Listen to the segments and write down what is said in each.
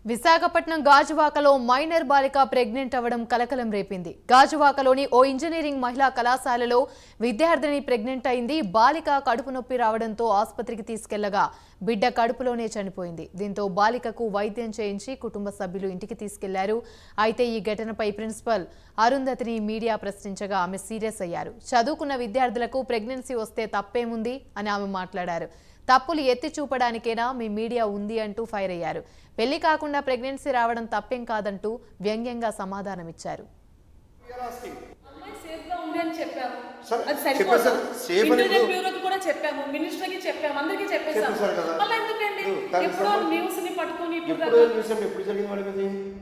విశాఖపట్నం గాజువాకలో మైనర్ బాలిక ప్రెగ్నెంట్ అవ్వడం కలకలం రేపింది. గాజువాకలోని ఓ ఇంజనీరింగ్ మహిళా కళాశాలలో విద్యార్థిని ప్రెగ్నెంట్ అయింది. బాలిక కడుపు నొప్పి రావడంతో ఆసుపత్రికి తీసుకెళ్లగా బిడ్డ కడుపులోనే చనిపోయింది. దీంతో బాలికకు వైద్యం చేయించి కుటుంబ సభ్యులు ఇంటికి తీసుకెళ్లారు. అయితే ఈ ఘటనపై ప్రిన్సిపల్ అరుంధతిని మీడియా ప్రశ్నించగా ఆమె సీరియస్ అయ్యారు. చదువుకున్న విద్యార్థులకు ప్రెగ్నెన్సీ వస్తే తప్పేముంది అని ఆమె మాట్లాడారు. తప్పులు ఎత్తి చూపడానికేనా మీ మీడియా ఉంది అంటూ ఫైర్ అయ్యారు. పెళ్లి కాకుండా ప్రెగ్నెన్సీ రావడం తప్పేం కాదంటూ వ్యంగ్యంగా సమాధానమిచ్చారు.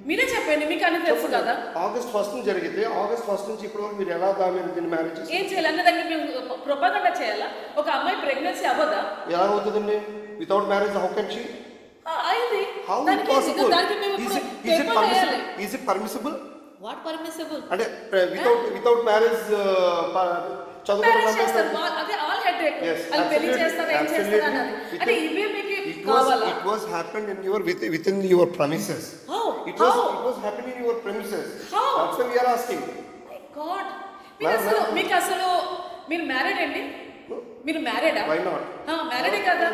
మీరే చెప్పండి, మీకు అన్ని తెలుసు కదా. ఆగస్ట్ 1 జరిగితే ఆగస్ట్ 1 నుంచి ఇప్పుడు మీరు ఎలా మ్యారేజ్ ఏం చేయాలి అన్న దాన్ని మేము ప్రొపగండా చేయాలా? ఒక అమ్మాయి ప్రెగ్నెన్సీ అవ్వదా? ఎలా అవుతుందండి? Without marriage how can she? అయింది. How possible? Is it permissible? What permissible అంటే వితౌట్ మ్యారేజ్ చదువుకోవడం అదే ఆల్ హెడేక్. అది పెళ్లి చేస్తారు ఏం చేస్తారు అన్నది అంటే ఇవే మీకు కావాలా? It was happened in your within your premises. How? It was happened in your premises. How? That's why we are asking. My God. మీకు అసలు మీరు మ్యారీడ్ అండి? మీరు మ్యారీడా? Why not? మ్యారీడే కదా.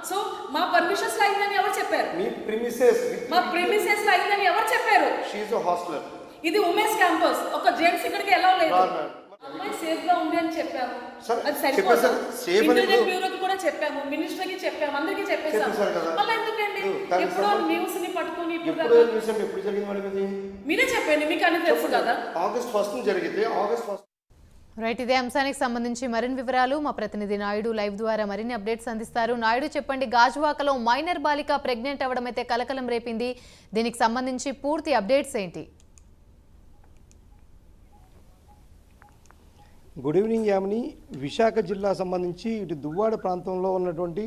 సో మా పర్మిషన్స్ లో అయిందని ఎవరు చెప్పారు? మీ ప్రిమిసెస్ మా ప్రిమిసెస్ లో అయిందని ఎవరు చెప్పారు? She is a hosteller. ఇది ఉమెన్స్ క్యాంపస్. ఒక జెంట్స్ ఇక్కడికి ఎలా లేదు. అమ్మాయి సేఫ్ గా ఉంది అని చెప్పాము. అది సరిపోదు. ఇంటెలిజెన్స్ బ్యూరోకి కూడా చెప్పాము, మినిస్టర్కి చెప్పాము, అందరికీ చెప్పేసాము. మళ్ళీ ఎందుకండి ఎప్పుడో న్యూస్ ని పట్టుకొని ఎప్పుడు జరిగింది మరి మీరే చెప్పండి, మీకు అన్ని తెలుసు కదా. ఆగస్ట్ 1 జరిగితే ఆగస్ట్ 1 రైట్. ఇదే అంశానికి సంబంధించి మరిన్ని వివరాలు మా ప్రతినిధి నాయుడు లైవ్ ద్వారా మరిన్ని అప్డేట్స్ అందిస్తారు. నాయుడు చెప్పండి, గాజువాకలో మైనర్ బాలిక ప్రెగ్నెంట్ అవ్వడం అయితే కలకలం రేపింది. దీనికి సంబంధించి పూర్తి అప్డేట్స్ ఏంటి? Good evening Yamini. విశాఖ జిల్లా సంబంధించి ఇటు దువ్వాడ ప్రాంతంలో ఉన్నటువంటి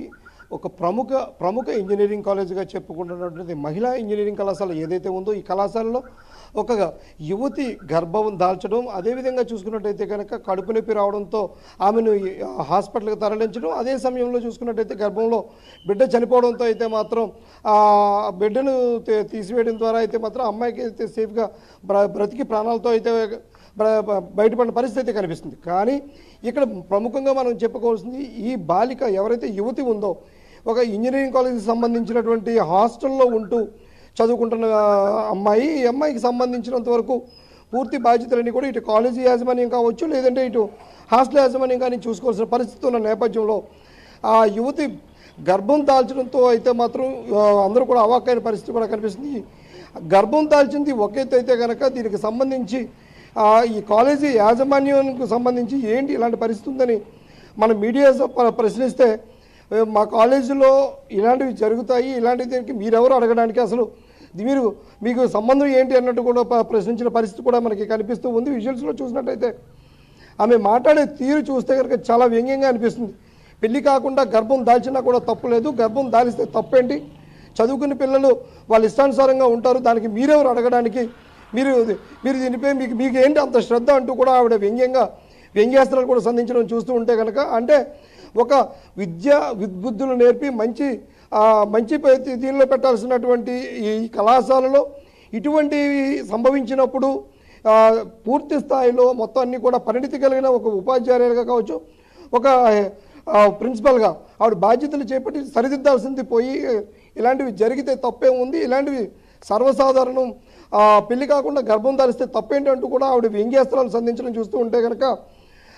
ఒక ప్రముఖ ఇంజనీరింగ్ కాలేజీగా చెప్పుకుంటున్నటువంటి మహిళా ఇంజనీరింగ్ కళాశాల ఏదైతే ఉందో ఈ కళాశాలలో ఒక యువతి గర్భం దాల్చడం, అదేవిధంగా చూసుకున్నట్టయితే కనుక కడుపు నొప్పి రావడంతో ఆమెను హాస్పిటల్కి తరలించడం, అదే సమయంలో చూసుకున్నట్టయితే గర్భంలో బిడ్డ చనిపోవడంతో అయితే మాత్రం బిడ్డను తీసివేయడం ద్వారా అయితే మాత్రం అమ్మాయికి అయితే సేఫ్గా బ్రతికి ప్రాణాలతో అయితే బయటపడిన పరిస్థితి కనిపిస్తుంది. కానీ ఇక్కడ ప్రముఖంగా మనం చెప్పుకోవాల్సింది ఈ బాలిక ఎవరైతే యువతి ఉందో ఒక ఇంజనీరింగ్ కాలేజీకి సంబంధించినటువంటి హాస్టల్లో ఉంటూ చదువుకుంటున్న అమ్మాయి. ఈ అమ్మాయికి సంబంధించినంత వరకు పూర్తి బాధ్యతలన్నీ కూడా ఇటు కాలేజీ యాజమాన్యం కావచ్చు, లేదంటే ఇటు హాస్టల్ యాజమాన్యం కానీ చూసుకోవాల్సిన పరిస్థితి ఉన్న నేపథ్యంలో ఆ యువతి గర్భం దాల్చడంతో అయితే మాత్రం అందరూ కూడా అవాక్కైన పరిస్థితి కూడా కనిపిస్తుంది. గర్భం దాల్చింది ఒక ఎత్తు అయితే కనుక దీనికి సంబంధించి ఈ కాలేజీ యాజమాన్యానికి సంబంధించి ఏంటి ఇలాంటి పరిస్థితి ఉందని మన మీడియా ప్రశ్నిస్తే మా కాలేజీలో ఇలాంటివి జరుగుతాయి, ఇలాంటి దీనికి మీరెవరు అడగడానికి, అసలు మీకు సంబంధం ఏంటి అన్నట్టు కూడా ప్రశ్నించిన పరిస్థితి కూడా మనకి కనిపిస్తూ ఉంది. విజువల్స్లో చూసినట్టయితే ఆమె మాట్లాడే తీరు చూస్తే కనుక చాలా వ్యంగ్యంగా అనిపిస్తుంది. పెళ్లి కాకుండా గర్భం దాల్చినా కూడా తప్పు లేదు, గర్భం దాలిస్తే తప్పేంటి, చదువుకునే పిల్లలు వాళ్ళ ఇష్టానుసారంగా ఉంటారు, దానికి మీరెవరు అడగడానికి, మీరు దీనిపై మీకు ఏంటి అంత శ్రద్ధ అంటూ కూడా ఆవిడ వ్యంగ్యాస్త్రాలు కూడా సంధించడం చూస్తూ ఉంటే కనుక అంటే ఒక విద్బుద్ధులు నేర్పి మంచి దీనిలో పెట్టాల్సినటువంటి ఈ కళాశాలలో ఇటువంటివి సంభవించినప్పుడు పూర్తి స్థాయిలో మొత్తం అన్నీ కూడా పరిణితి కలిగిన ఒక ఉపాధ్యాయులుగా కావచ్చు, ఒక ప్రిన్సిపల్గా ఆవిడ బాధ్యతలు చేపట్టి సరిదిద్దాల్సింది పోయి ఇలాంటివి జరిగితే తప్పే ఉంది, ఇలాంటివి సర్వసాధారణం, పెళ్లి కాకుండా గర్భం ధరిస్తే తప్పేంటి అంటూ కూడా ఆవిడ వ్యంగ్యాస్త్రాలు సంధించడం చూస్తూ ఉంటే కనుక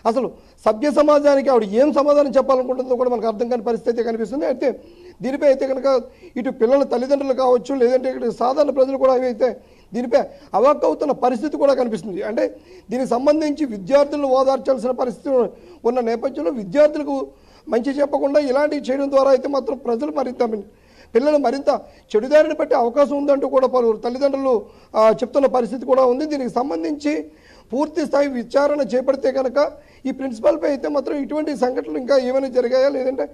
అసలు సభ్య సమాజానికి ఆవిడ ఏం సమాధానం చెప్పాలనుకుంటుందో కూడా మనకు అర్థం కాని పరిస్థితి కనిపిస్తుంది. అయితే దీనిపై అయితే కనుక ఇటు పిల్లల తల్లిదండ్రులు కావచ్చు, లేదంటే ఇక్కడ సాధారణ ప్రజలు కూడా అయితే దీనిపై అవాక్కవుతున్న పరిస్థితి కూడా కనిపిస్తుంది. అంటే దీనికి సంబంధించి విద్యార్థులను ఓదార్చాల్సిన పరిస్థితి ఉన్న నేపథ్యంలో విద్యార్థులకు మంచి చెప్పకుండా ఇలాంటివి చేయడం ద్వారా అయితే మాత్రం ప్రజలు పిల్లలు మరింత చెడుదారిని పట్టే అవకాశం ఉందంటూ కూడా పలువురు తల్లిదండ్రులు చెప్తున్న పరిస్థితి కూడా ఉంది. దీనికి సంబంధించి పూర్తి స్థాయి విచారణ చేపడితే కనుక ఈ ప్రిన్సిపల్పై అయితే మాత్రం ఇటువంటి సంఘటనలు ఇంకా ఏమైనా జరిగాయా, లేదంటే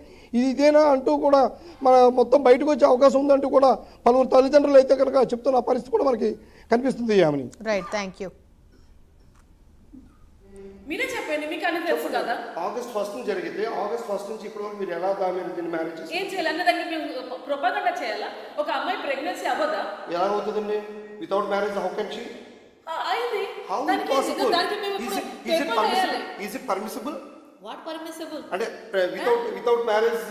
ఇదేనా అంటూ కూడా మొత్తం బయటకు వచ్చే అవకాశం ఉందంటూ కూడా పలువురు తల్లిదండ్రులు అయితే కనుక చెప్తున్న పరిస్థితి కూడా మనకి కనిపిస్తుంది. యామిని. Right, thank you. మీరే చెప్పండి, మీకు అన్ని తెలుసు కదా. ఆగస్ట్ 1 జరిగితే ఆగస్ట్ 1 నుంచి ఇప్పటి వరకు మీరు ఎలా దాన్ని మేనేజ్ చేస్తారు? ఏం చేయాలి అన్న దానికి మేము ప్రొపగండా చేయాలా? ఒక అమ్మాయి ప్రెగ్నెన్సీ అవ్వదా? ఎలా అవుతుందండి? Without marriage how can she? అయింది. How it possible? Is it permissible? What permissible అంటే without marriage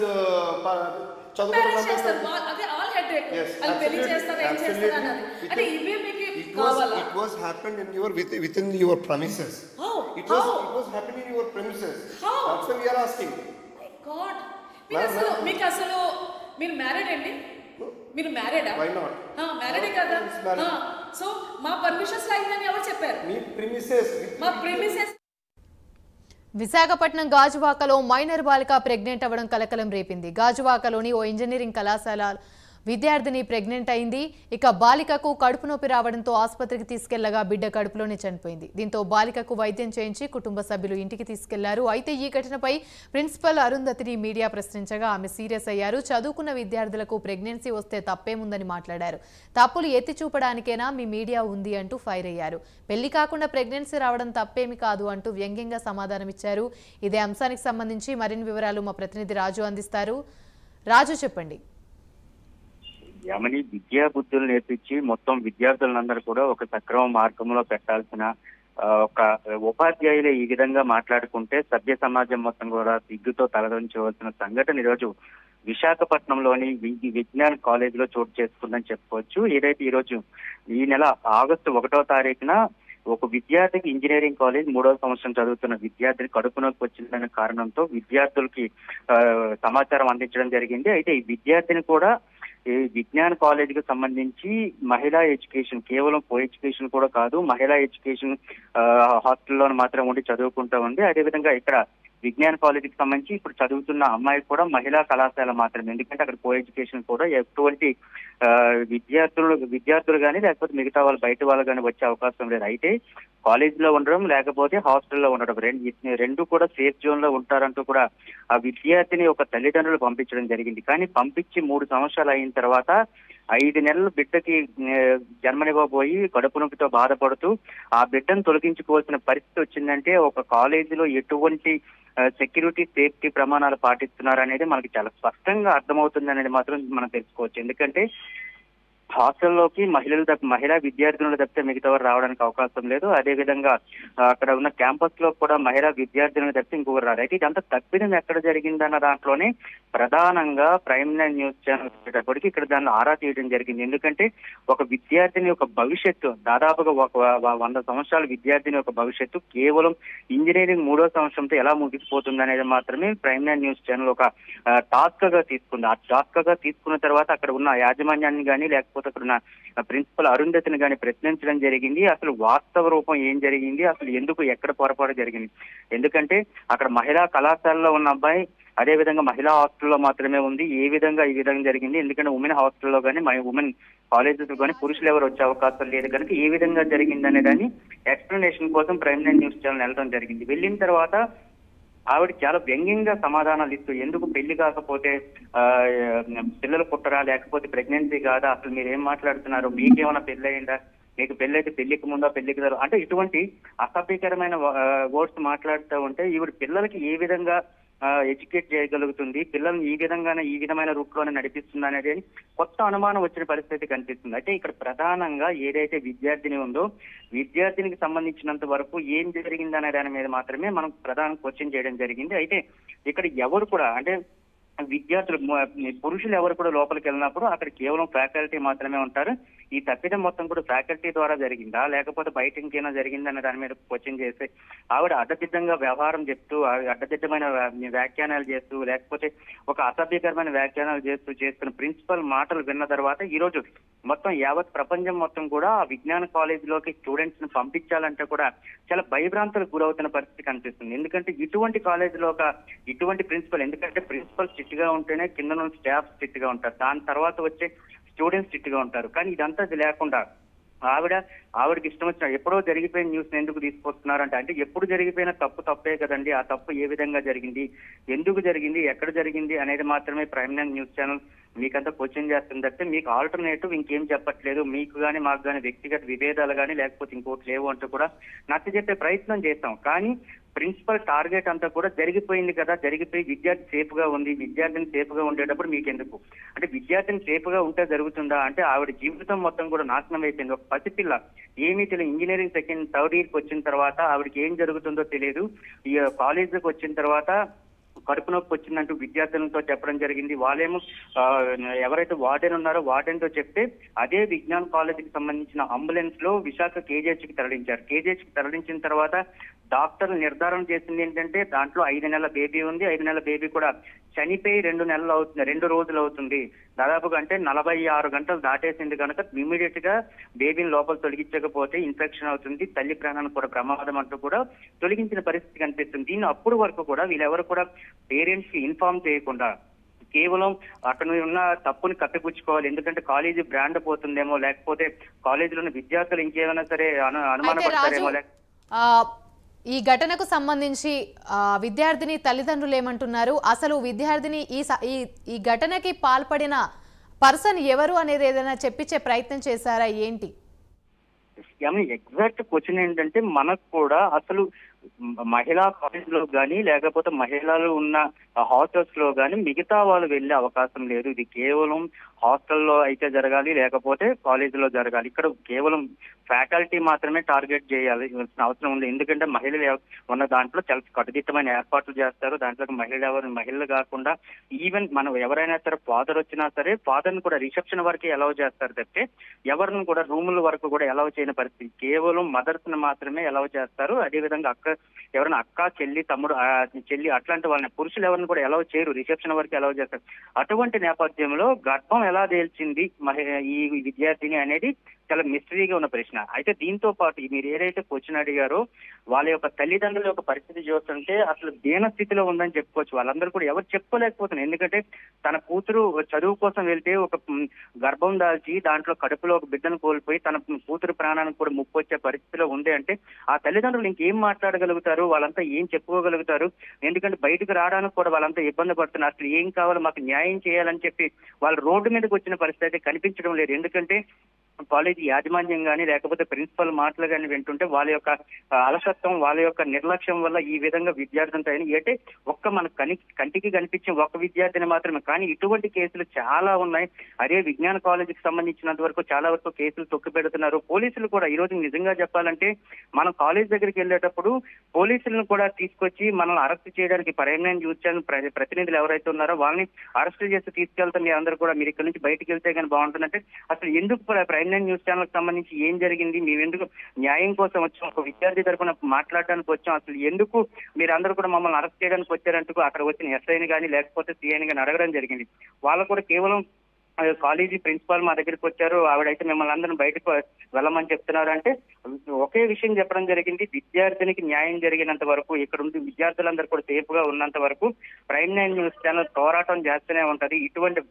It was happened in your within your premises. How? It was happened in your premises. How? That's why we are asking. My God. మీకు అసలు మీరు married అండి? మీరు మ్యారీడా? Why not? మ్యారీడే కదా. So మా permissions అయిందని ఎవరు చెప్పారు? మీ premises. మా premises. విశాఖపట్నం గాజువాకలో మైనర్ బాలిక ప్రెగ్నెంట్ అవ్వడం కలకలం రేపింది. గాజువాకలోని ఓ ఇంజనీరింగ్ కళాశాల విద్యార్థిని ప్రెగ్నెంట్ అయింది. ఇక బాలికకు కడుపు నొప్పి రావడంతో ఆసుపత్రికి తీసుకెళ్లగా బిడ్డ కడుపులోనే చనిపోయింది. దీంతో బాలికకు వైద్యం చేయించి కుటుంబ సభ్యులు ఇంటికి తీసుకెళ్లారు. అయితే ఈ ఘటనపై ప్రిన్సిపల్ అరుంధతిని మీడియా ప్రశ్నించగా ఆమె సీరియస్ అయ్యారు. చదువుకున్న విద్యార్థులకు ప్రెగ్నెన్సీ వస్తే తప్పేముందని మాట్లాడారు. తప్పులు ఎత్తి చూపడానికేనా మీ మీడియా ఉంది అంటూ ఫైర్ అయ్యారు. పెళ్లి కాకుండా ప్రెగ్నెన్సీ రావడం తప్పేమి కాదు అంటూ వ్యంగ్యంగా సమాధానమిచ్చారు. ఇదే అంశానికి సంబంధించి మరిన్ని వివరాలు మా ప్రతినిధి రాజు అందిస్తారు. రాజు చెప్పండి. యమని విద్యా బుద్ధులు నేర్పించి మొత్తం విద్యార్థులందరూ కూడా ఒక సక్రమ మార్గంలో పెట్టాల్సిన ఒక ఉపాధ్యాయులు ఈ విధంగా మాట్లాడుకుంటే సభ్య సమాజం మొత్తం కూడా సిగ్గుతో తలదించవలసిన సంఘటన ఈరోజు విశాఖపట్నంలోని విజ్ఞాన్ కాలేజ్ లో చోటు చేసుకుందని చెప్పుకోవచ్చు. ఏదైతే ఈరోజు ఈ నెల ఆగస్టు 1వ తారీఖున ఒక విద్యార్థికి ఇంజనీరింగ్ కాలేజ్ 3వ సంవత్సరం చదువుతున్న విద్యార్థిని కడుపు నొప్పి వచ్చిందనే కారణంతో విద్యార్థులకి సమాచారం అందించడం జరిగింది. అయితే ఈ విద్యార్థిని కూడా ఈ విజ్ఞాన్ కాలేజ్ కి సంబంధించి మహిళా ఎడ్యుకేషన్, కేవలం కో ఎడ్యుకేషన్ కూడా కాదు, మహిళా ఎడ్యుకేషన్ హాస్టల్లో మాత్రం ఉండి చదువుకుంటూ ఉంది. అదేవిధంగా ఇక్కడ విజ్ఞాన్ కాలేజ్ కి సంబంధించి ఇప్పుడు చదువుతున్న అమ్మాయి కూడా మహిళా కళాశాల మాత్రమే. ఎందుకంటే అక్కడ కో ఎడ్యుకేషన్ కూడా ఎటువంటి విద్యార్థులు కానీ లేకపోతే మిగతా వాళ్ళు బయట వాళ్ళు కానీ వచ్చే అవకాశం లేదు. అయితే కాలేజ్ లో ఉండడం లేకపోతే హాస్టల్లో ఉండడం రెండు కూడా సేఫ్ జోన్ లో ఉంటారంటూ కూడా ఆ విద్యార్థిని ఒక తల్లిదండ్రులు పంపించడం జరిగింది. కానీ పంపించి 3 సంవత్సరాలు అయిన తర్వాత 5 నెలలు బిడ్డకి జన్మనివ్వబోయి కడుపు నొప్పితో బాధపడుతూ ఆ బిడ్డను తొలగించుకోవాల్సిన పరిస్థితి వచ్చిందంటే ఒక కాలేజీలో ఎటువంటి సెక్యూరిటీ సేఫ్టీ ప్రమాణాలు పాటిస్తున్నారు అనేది మనకి చాలా స్పష్టంగా అర్థమవుతుంది అనేది మాత్రం మనం తెలుసుకోవచ్చు. ఎందుకంటే హాస్టల్లోకి మహిళా విద్యార్థినులు తప్పితే మిగతా వారు రావడానికి అవకాశం లేదు. అదేవిధంగా అక్కడ ఉన్న క్యాంపస్ లో కూడా మహిళా విద్యార్థినులు తప్పితే ఇంకొకరు రాదు. అయితే ఇదంతా తప్పిదం ఎక్కడ జరిగిందన్న దాంట్లోనే ప్రధానంగా ప్రైమ్ నైన్ న్యూస్ ఛానల్ వచ్చేటప్పటికి ఇక్కడ దాన్ని ఆరా తీయడం జరిగింది. ఎందుకంటే ఒక విద్యార్థిని యొక్క భవిష్యత్తు దాదాపుగా ఒక 100 సంవత్సరాల విద్యార్థిని యొక్క భవిష్యత్తు కేవలం ఇంజనీరింగ్ 3వ సంవత్సరంతో ఎలా ముగిసిపోతుంది అనేది మాత్రమే ప్రైమ్ నైన్ న్యూస్ ఛానల్ ఒక టాస్క్ గా తీసుకుంది. ఆ టాస్క్ గా తీసుకున్న తర్వాత అక్కడ ఉన్న యాజమాన్యాన్ని కానీ లేకపోతే అక్కడ ఉన్న ప్రిన్సిపల్ అరుంధతిని కానీ ప్రశ్నించడం జరిగింది. అసలు వాస్తవ రూపం ఏం జరిగింది, అసలు ఎందుకు ఎక్కడ పొరపాటు జరిగింది. ఎందుకంటే అక్కడ మహిళా కళాశాలలో ఉన్న అబ్బాయి అదేవిధంగా మహిళా హాస్టల్లో మాత్రమే ఉంది. ఈ విధంగా జరిగింది. ఎందుకంటే ఉమెన్ హాస్టల్లో కానీ ఉమెన్ కాలేజెస్ కానీ పురుషులు ఎవరు వచ్చే అవకాశం లేదు కనుక ఏ విధంగా జరిగింది అనే దాన్ని ఎక్స్ప్లెనేషన్ కోసం ప్రైమ్ నైన్ న్యూస్ ఛానల్ వెళ్ళడం జరిగింది. వెళ్ళిన తర్వాత ఆవిడ చాలా వ్యంగ్యంగా సమాధానాలు ఇస్తూ ఎందుకు పెళ్లి కాకపోతే పిల్లలు పుట్టరా లేకపోతే ప్రెగ్నెన్సీ కాదా, అసలు మీరు ఏం మాట్లాడుతున్నారు, మీకేమైనా పెళ్లి అయిందా, మీకు పెళ్ళైతే పెళ్లికి ముందా పెళ్లికి అంటే ఇటువంటి అసభ్యకరమైన వర్డ్స్ మాట్లాడుతూ ఉంటే ఈవిడ పిల్లలకి ఏ విధంగా ఎడ్యుకేట్ చేయగలుగుతుంది, పిల్లల్ని ఈ విధమైన రూట్ లోనే నడిపిస్తుంది అనేది కొత్త అనుమానం వచ్చిన పరిస్థితి కనిపిస్తుంది. అయితే ఇక్కడ ప్రధానంగా ఏదైతే విద్యార్థిని ఉందో విద్యార్థినికి సంబంధించినంత వరకు ఏం జరిగింది అనే దాని మీద మాత్రమే మనం ప్రధాన క్వశ్చన్ చేయడం జరిగింది. అయితే ఇక్కడ ఎవరు కూడా అంటే విద్యార్థులు పురుషులు ఎవరు కూడా లోపలికి వెళ్ళినప్పుడు అక్కడ కేవలం ఫ్యాకల్టీ మాత్రమే ఉంటారు. ఈ తప్పిదం మొత్తం కూడా ఫ్యాకల్టీ ద్వారా జరిగిందా లేకపోతే బయట ఇంకేనా జరిగిందన్న దాని మీద క్వశ్చన్ చేస్తే ఆవిడ అడ్డదిడ్డంగా వ్యవహారం చెప్తూ అడ్డదిడ్డమైన వ్యాఖ్యానాలు చేస్తూ లేకపోతే ఒక అసభ్యకరమైన వ్యాఖ్యానాలు చేస్తున్న ప్రిన్సిపల్ మాటలు విన్న తర్వాత ఈ రోజు మొత్తం యావత్ ప్రపంచం మొత్తం కూడా ఆ విజ్ఞాన కాలేజీలోకి స్టూడెంట్స్ ని పంపించాలంటే కూడా చాలా భయభ్రాంతులకు గురవుతున్న పరిస్థితి కనిపిస్తుంది. ఎందుకంటే ఇటువంటి కాలేజీలో ఇటువంటి ప్రిన్సిపల్, ఎందుకంటే ప్రిన్సిపల్ స్ట్రిక్ట్ గా ఉంటేనే కింద నుంచి స్టాఫ్ స్ట్రిక్ట్ గా ఉంటారు, దాని తర్వాత వచ్చే స్టూడెంట్స్ స్ట్రిక్ట్ గా ఉంటారు. కానీ ఇదంతా లేకుండా ఆవిడకి ఇష్టం వచ్చిన ఎప్పుడో జరిగిపోయిన న్యూస్ ఎందుకు తీసుకొస్తున్నారంటే, అంటే ఎప్పుడు జరిగిపోయిన తప్పే కదండి. ఆ తప్పు ఏ విధంగా జరిగింది, ఎందుకు జరిగింది, ఎక్కడ జరిగింది అనేది మాత్రమే ప్రైమ్ నైన్ న్యూస్ ఛానల్ మీకంతా క్వశ్చన్ చేస్తుంది తప్పితే మీకు ఆల్టర్నేటివ్ ఇంకేం చెప్పట్లేదు. మీకు కానీ మాకు కానీ వ్యక్తిగత విభేదాలు కానీ లేకపోతే ఇంకోటి లేవు అంటూ కూడా నచ్చజెప్పే ప్రయత్నం చేస్తాం. కానీ ప్రిన్సిపల్ టార్గెట్ అంతా కూడా జరిగిపోయింది కదా, జరిగిపోయి విద్యార్థి సేఫ్ గా ఉంది, విద్యార్థిని సేఫ్ గా ఉండేటప్పుడు మీకెందుకు, అంటే విద్యార్థిని సేఫ్ గా ఉంటే జరుగుతుందా అంటే ఆవిడ జీవితం మొత్తం కూడా నాశనం అయిపోయింది. ఒక పసిపిల్ల ఏమీ తెలియదు, ఇంజనీరింగ్ థర్డ్ ఇయర్కి వచ్చిన తర్వాత ఆవిడకి ఏం జరుగుతుందో తెలియదు. ఈ కాలేజీకి వచ్చిన తర్వాత కడుపు నొప్పి వచ్చిందంటూ విద్యార్థులతో చెప్పడం జరిగింది. వాళ్ళేమో ఎవరైతే వార్డెన్ ఉన్నారో వార్డెన్ తో చెప్తే అదే విజ్ఞాన్ కాలేజీకి సంబంధించిన అంబులెన్స్ లో విశాఖ కేజీహెచ్ కి తరలించారు. కేజీహెచ్ కి తరలించిన తర్వాత డాక్టర్లు నిర్ధారణ చేసింది ఏంటంటే దాంట్లో 5 నెలల బేబీ ఉంది. 5 నెలల బేబీ కూడా చనిపోయి 2 రోజులు అవుతుంది. దాదాపుగా అంటే 46 గంటలు దాటేసింది కనుక ఇమీడియట్ గా బేబీని లోపల తొలగించకపోతే ఇన్ఫెక్షన్ అవుతుంది, తల్లి ప్రాణానికి కూడా ప్రమాదం అంటూ కూడా తొలగించిన పరిస్థితి కనిపిస్తుంది. దీన్ని అప్పుడు వరకు కూడా వీళ్ళెవరు కూడా పేరెంట్స్ కి ఇన్ఫార్మ్ చేయకుండా కేవలం అక్కడ ఉన్న తప్పుని కప్పిపుచ్చుకోవాలి, ఎందుకంటే కాలేజీ బ్రాండ్ పోతుందేమో, లేకపోతే కాలేజీలో ఉన్న విద్యార్థులు ఇంకేమైనా సరే అనుమానపడతారేమో. ఈ ఘటనకు సంబంధించి విద్యార్థిని తల్లిదండ్రులు ఏమంటున్నారు, అసలు విద్యార్థిని ఈ ఘటనకి పాల్పడిన పర్సన్ ఎవరు అనేది ఏదైనా చెప్పించే ప్రయత్నం చేశారా ఏంటి? ఎగ్జాక్ట్ క్వశ్చన్ ఏంటంటే మనకు కూడా అసలు మహిళా కాలేజ్ లో కానీ లేకపోతే మహిళలు ఉన్న హాస్టల్స్ లో కానీ మిగతా వాళ్ళు వెళ్ళే అవకాశం లేదు. ఇది కేవలం హాస్టల్లో అయితే జరగాలి, లేకపోతే కాలేజీలో జరగాలి. ఇక్కడ కేవలం ఫ్యాకల్టీ మాత్రమే టార్గెట్ చేయాల్సిన అవసరం ఉంది. ఎందుకంటే మహిళలు ఉన్న దాంట్లో చాలా కట్టుదిట్టమైన ఏర్పాట్లు చేస్తారు. దాంట్లో మహిళలు కాకుండా ఈవెన్ మనం ఎవరైనా సరే ఫాదర్ వచ్చినా సరే ఫాదర్ని కూడా రిసెప్షన్ వరకే అలౌ చేస్తారు తప్పితే ఎవరిని కూడా రూముల వరకు కూడా అలౌ చేయని పరిస్థితి. కేవలం మదర్స్ ని మాత్రమే అలౌ చేస్తారు. అదేవిధంగా ఎవరైనా అక్క చెల్లి తమ్ముడు చెల్లి అట్లాంటి వాళ్ళని పురుషులు ఎవరిని కూడా అలౌ చేయరు, రిసెప్షన్ వరకు అలౌ చేస్తారు. అటువంటి నేపథ్యంలో గర్భం ఎలా తేల్చింది ఈ విద్యార్థిని అనేది చాలా మిస్టరీగా ఉన్న ప్రశ్న. అయితే దీంతో పాటు మీరు ఏదైతే క్వశ్చన్ అడిగారో వాళ్ళ యొక్క తల్లిదండ్రుల యొక్క పరిస్థితి చూస్తుంటే అసలు దీన స్థితిలో ఉందని చెప్పుకోవచ్చు. వాళ్ళందరూ కూడా ఎవరు చెప్పుకోలేకపోతున్నారు. ఎందుకంటే తన కూతురు చదువు కోసం వెళ్తే ఒక గర్భం దాల్చి దాంట్లో కడుపులో ఒక బిడ్డను కోల్పోయి తన కూతురు ప్రాణానికి కూడా ముప్పు వచ్చే పరిస్థితిలో ఉంది అంటే ఆ తల్లిదండ్రులు ఇంకేం మాట్లాడగలుగుతారు, వాళ్ళంతా ఏం చెప్పుకోగలుగుతారు? ఎందుకంటే బయటకు రావడానికి కూడా వాళ్ళంతా ఇబ్బంది పడుతున్నారు. అసలు ఏం కావాలో మాకు న్యాయం చేయాలని చెప్పి వాళ్ళు రోడ్డు మీదకి వచ్చిన పరిస్థితి అయితే కనిపించడం లేదు. ఎందుకంటే కాలేజీ యాజమాన్యం కానీ లేకపోతే ప్రిన్సిపల్ మాటలు కానీ వింటుంటే వాళ్ళ యొక్క అలసత్వం, వాళ్ళ యొక్క నిర్లక్ష్యం వల్ల ఈ విధంగా విద్యార్థులతో అంటే ఒక్క మన కంటికి కనిపించే ఒక్క విద్యార్థిని మాత్రమే, కానీ ఇటువంటి కేసులు చాలా ఉన్నాయి. అదే విజ్ఞాన కాలేజీకి సంబంధించినంత వరకు చాలా వరకు కేసులు తొక్కి పెడుతున్నారు. పోలీసులు కూడా ఈ రోజు నిజంగా చెప్పాలంటే మనం కాలేజ్ దగ్గరికి వెళ్ళేటప్పుడు పోలీసులను కూడా తీసుకొచ్చి మనల్ని అరెస్ట్ చేయడానికి ప్రైమ్ నైన్ న్యూస్ ఛానల్ ప్రతినిధులు ఎవరైతే ఉన్నారో వాళ్ళని అరెస్ట్ చేసి తీసుకెళ్తాం. మీరు అందరూ కూడా మీరు ఇక్కడ నుంచి బయటకు వెళ్తే కానీ బాగుంటుందంటే అసలు ఎందుకు ప్రైమ్ నైన్ న్యూస్ ఛానల్ కి సంబంధించి ఏం జరిగింది, మేము ఎందుకు న్యాయం కోసం వచ్చాం, ఒక విద్యార్థి తరఫున మాట్లాడడానికి వచ్చాం, అసలు ఎందుకు మీరు అందరూ కూడా మమ్మల్ని అరెస్ట్ చేయడానికి వచ్చారంటూ అక్కడ వచ్చిన ఎస్ఐని కానీ లేకపోతే సిఐని కానీ అడగడం జరిగింది. వాళ్ళు కూడా కేవలం కాలేజీ ప్రిన్సిపాల్ మా దగ్గరికి వచ్చారు, ఆవిడైతే మిమ్మల్ని అందరిని బయటకు వెళ్ళమని చెప్తున్నారు అంటే ఒకే విషయం చెప్పడం జరిగింది. విద్యార్థినికి న్యాయం జరిగినంత వరకు ఇక్కడ ఉండి విద్యార్థులందరూ కూడా సేఫ్ గా ఉన్నంత వరకు ప్రైమ్ నైన్ న్యూస్ ఛానల్ పోరాటం చేస్తూనే ఉంటది. ఇటువంటి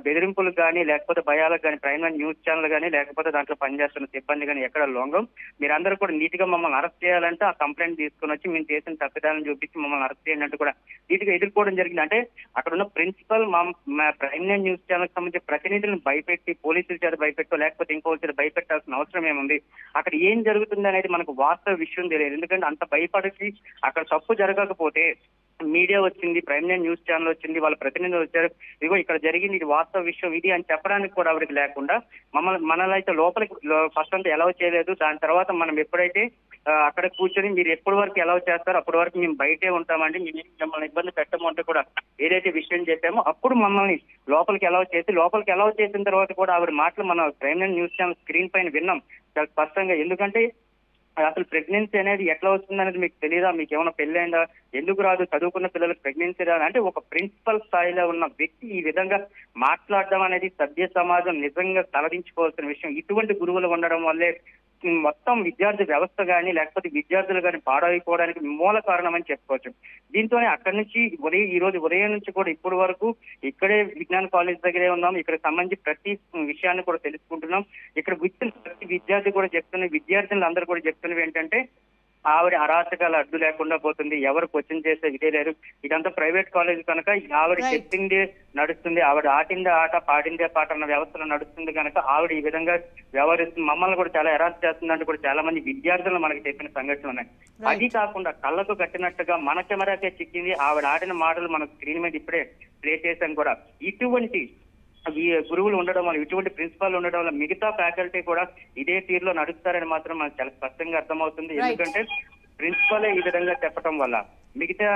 బెదిరింపులకు కానీ లేకపోతే భయాలకు కానీ ప్రైమ్ నైన్ న్యూస్ ఛానల్ కానీ లేకపోతే దాంట్లో పనిచేస్తున్న సిబ్బంది కానీ ఎక్కడ లొంగం. మీరందరూ కూడా నీట్ గా మమ్మల్ని అరెస్ట్ చేయాలంటే ఆ కంప్లైంట్ తీసుకుని వచ్చి మేము చేసిన తప్పిదాలను చూపించి మమ్మల్ని అరెస్ట్ చేయండి అంటూ కూడా నీట్ గా ఎదుర్కోవడం జరిగింది. అంటే అక్కడ ఉన్న ప్రిన్సిపల్ మా ప్రైమ్ నైన్ న్యూస్ ఛానల్ కి సంబంధించి ప్రతినిధులను భయపెట్టి పోలీసుల చేత భయపెట్టో లేకపోతే ఇంకో చేత భయపెట్టాల్సిన అవసరం ఏముంది? అక్కడ ఏం జరుగుతుంది అనేది మనకు వాస్తవ విషయం తెలియదు. ఎందుకంటే అంత భయపడిచి అక్కడ తప్పు జరగకపోతే మీడియా వచ్చింది, ప్రైమ్ నైన్ న్యూస్ ఛానల్ వచ్చింది, వాళ్ళ ప్రతినిధులు వచ్చారు, ఇదిగో ఇక్కడ జరిగింది, ఇది వాస్తవ విషయం ఇది అని చెప్పడానికి కూడా ఆవిడకి లేకుండా మనల్ని అయితే లోపలికి ఫస్ట్ అంతా అలౌ చేయలేదు. దాని తర్వాత మనం ఎప్పుడైతే అక్కడ కూర్చొని మీరు ఎప్పటి వరకు అలౌ చేస్తారో అప్పటి వరకు మేము బయటే ఉంటామండి, మిమ్మల్ని ఇబ్బంది పెట్టము అంటే కూడా ఏదైతే విషయం చెప్పామో అప్పుడు మమ్మల్ని లోపలికి అలౌ చేసిన తర్వాత కూడా ఆవిడ మాటలు మన prime nine news channel screen పైన విన్నాం చాలా స్పష్టంగా. ఎందుకంటే అసలు ప్రెగ్నెన్సీ అనేది ఎట్లా వస్తుంది అనేది మీకు తెలియదా, మీకు ఏమైనా పెళ్ళైందా, ఎందుకు రాదు, చదువుకున్న పిల్లలకు ప్రెగ్నెన్సీ రాదు అంటే ఒక ప్రిన్సిపల్ స్థాయిలో ఉన్న వ్యక్తి ఈ విధంగా మాట్లాడడం అనేది సభ్య సమాజం నిజంగా తలదించుకోవాల్సిన విషయం. ఇటువంటి గురువులు ఉండడం వల్లే మొత్తం విద్యార్థి వ్యవస్థ కానీ లేకపోతే విద్యార్థులు కానీ పాడైపోవడానికి మూల కారణం అని చెప్పుకోవచ్చు. దీంతోనే అక్కడి నుంచి ఈ రోజు ఉదయం నుంచి కూడా ఇప్పటి వరకు ఇక్కడే విజ్ఞాన కాలేజ్ దగ్గరే ఉన్నాం. ఇక్కడ సంబంధించి ప్రతి విషయాన్ని కూడా తెలుసుకుంటున్నాం. ఇక్కడ ప్రతి విద్యార్థి కూడా విద్యార్థులు అందరూ కూడా చెప్తున్నవి ఏంటంటే ఆవిడ అరాచకాలు అడ్డు లేకుండా పోతుంది, ఎవరు క్వశ్చన్ చేసే ఇదే లేరు. ఇదంతా ప్రైవేట్ కాలేజ్ కనుక ఆవిడ చెప్పిందే నడుస్తుంది, ఆవిడ ఆటిందే ఆట పాడిందే పాట అన్న వ్యవస్థలో నడుస్తుంది కనుక ఆవిడ ఈ విధంగా వ్యవహరిస్తుంది, మమ్మల్ని కూడా చాలా హెరాస్ చేస్తుందంటే కూడా చాలా మంది విద్యార్థులు మనకి చెప్పిన సంఘటనలు ఉన్నాయి. అది కాకుండా కళ్ళకు కట్టినట్టుగా మన కెమెరాకే చిక్కింది, ఆవిడ ఆడిన మాటలు మన స్క్రీన్ మీద ఇప్పుడే ప్లే చేశాను కూడా. ఇటువంటి గురువులు ఉండడం వల్ల, ఇటువంటి ప్రిన్సిపాల్ ఉండడం వల్ల మిగతా ఫ్యాకల్టీ కూడా ఇదే తీరులో నడుస్తారని మాత్రం మనకు చాలా స్పష్టంగా అర్థమవుతుంది. ఎందుకంటే ప్రిన్సిపల్ ఈ విధంగా చెప్పడం వల్ల మిగతా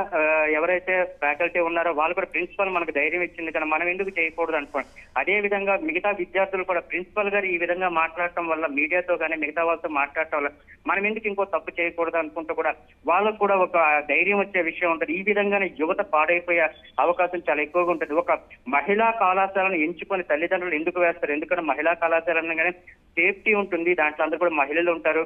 ఎవరైతే ఫ్యాకల్టీ ఉన్నారో వాళ్ళు కూడా ప్రిన్సిపల్ మనకు ధైర్యం ఇచ్చింది కానీ మనం ఎందుకు చేయకూడదు అనుకోండి. అదే విధంగా మిగతా విద్యార్థులు కూడా ప్రిన్సిపల్ గారు ఈ విధంగా మాట్లాడటం వల్ల, మీడియాతో కానీ మిగతా వాళ్ళతో మాట్లాడటం వల్ల మనం ఎందుకు ఇంకో తప్పు చేయకూడదు అనుకుంటూ కూడా వాళ్ళకు కూడా ఒక ధైర్యం వచ్చే విషయం ఉంటుంది. ఈ విధంగానే యువత పాడైపోయే అవకాశం చాలా ఎక్కువగా ఉంటుంది. ఒక మహిళా కళాశాలను ఎంచుకొని తల్లిదండ్రులు ఎందుకు వేస్తారు? ఎందుకంటే మహిళా కళాశాల అనగానే సేఫ్టీ ఉంటుంది, దాంట్లో అందరూ కూడా మహిళలు ఉంటారు,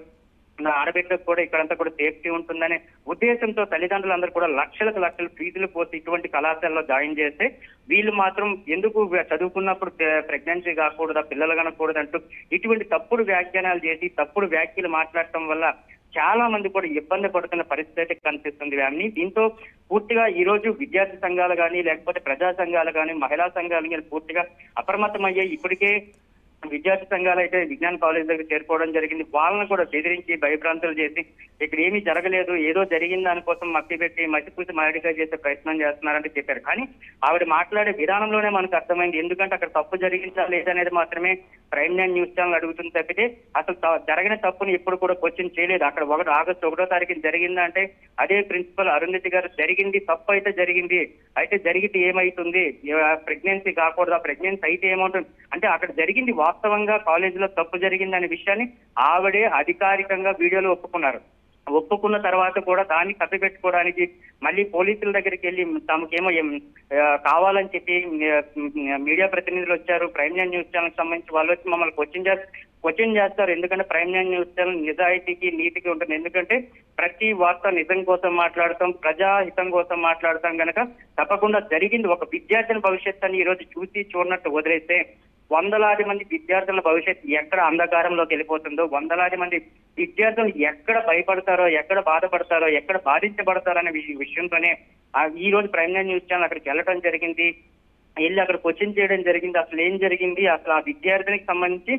ఆడబిడ్డకు కూడా ఇక్కడంతా కూడా సేఫ్టీ ఉంటుందనే ఉద్దేశంతో తల్లిదండ్రులు అందరూ కూడా లక్షలు ఫీజులు పోసి ఇటువంటి కళాశాలలో జాయిన్ చేస్తే వీళ్ళు మాత్రం ఎందుకు చదువుకున్నప్పుడు ప్రెగ్నెన్సీ కాకూడదా, పిల్లలు కనకూడదు అంటూ ఇటువంటి తప్పుడు వ్యాఖ్యానాలు చేసి తప్పుడు వ్యాఖ్యలు మాట్లాడటం వల్ల చాలా మంది కూడా ఇబ్బంది పడుతున్న పరిస్థితి కనిపిస్తుంది. వ్యామ్ని దీంతో పూర్తిగా ఈ రోజు విద్యార్థి సంఘాలు కానీ లేకపోతే ప్రజా సంఘాలు కానీ మహిళా సంఘాలు కానీ పూర్తిగా అప్రమత్తమయ్యాయి. ఇప్పటికే విద్యార్థి సంఘాలు అయితే విజ్ఞాన కాలేజ్ దగ్గర చేరుకోవడం జరిగింది. వాళ్ళని కూడా బెదిరించి భయభ్రాంతులు చేసి ఇక్కడ ఏమీ జరగలేదు, ఏదో జరిగింది దానికోసం మట్టిపెట్టి మట్టిపూసి మాడిగా చేసే ప్రయత్నం చేస్తున్నారంటే చెప్పారు. కానీ ఆవిడ మాట్లాడే విధానంలోనే మనకు అర్థమైంది. ఎందుకంటే అక్కడ తప్పు జరిగిందా లేదనేది మాత్రమే ప్రైమ్ 9 న్యూస్ ఛానల్ అడుగుతుంది తప్పితే అసలు జరిగిన తప్పుని ఎప్పుడు కూడా క్వశ్చన్ చేయలేదు. అక్కడ ఆగస్టు 1వ తారీఖున జరిగిందంటే అదే ప్రిన్సిపల్ అరుంధతి గారు జరిగింది, తప్పు అయితే జరిగింది, అయితే జరిగితే ఏమైతుంది, ప్రెగ్నెన్సీ కాకూడదు, ప్రెగ్నెన్సీ అయితే ఏమవుతుంది అంటే అక్కడ జరిగింది వాస్తవంగా కాలేజీలో తప్పు జరిగింది అనే విషయాన్ని ఆవిడే అధికారికంగా వీడియోలో ఒప్పుకున్న తర్వాత కూడా దాన్ని కప్పిపెట్టుకోవడానికి మళ్ళీ పోలీసుల దగ్గరికి వెళ్ళి తమకేమో కావాలని చెప్పి మీడియా ప్రతినిధులు వచ్చారు, ప్రైమ్ 9 న్యూస్ ఛానల్ సంబంధించి వాళ్ళు వచ్చి మమ్మల్ని క్వశ్చన్ చేస్తారు. ఎందుకంటే ప్రైమ్ 9 న్యూస్ ఛానల్ నిజాయితీకి నీతికి ఉంటుంది. ఎందుకంటే ప్రతి వార్త నిజం కోసం మాట్లాడతాం, ప్రజాహితం కోసం మాట్లాడతాం కనుక తప్పకుండా జరిగింది ఒక విద్యార్థిని భవిష్యత్తు అని ఈ రోజు చూసి చూడనట్టు వదిలేస్తే వందలాది మంది విద్యార్థుల భవిష్యత్తు ఎక్కడ అంధకారంలోకి వెళ్ళిపోతుందో, వందలాది మంది విద్యార్థులు ఎక్కడ భయపడతారో, ఎక్కడ బాధపడతారో, ఎక్కడ బాధించబడతారో అనే విషయంతోనే ఈ రోజు ప్రైమ్ 9 న్యూస్ ఛానల్ అక్కడికి వెళ్ళడం జరిగింది, వెళ్ళి అక్కడ క్వశ్చన్ చేయడం జరిగింది. అసలు ఏం జరిగింది, అసలు ఆ విద్యార్థినికి సంబంధించి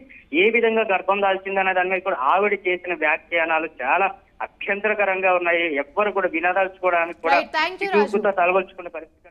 ఏ విధంగా గర్భం దాల్చిందనే దాని మీద కూడా ఆవిడ చేసిన వ్యాఖ్యానాలు చాలా అభ్యంతరకరంగా ఉన్నాయి. ఎవ్వరు కూడా వినదలుచుకోవడానికి కూడా తలవల్చుకునే పరిస్థితి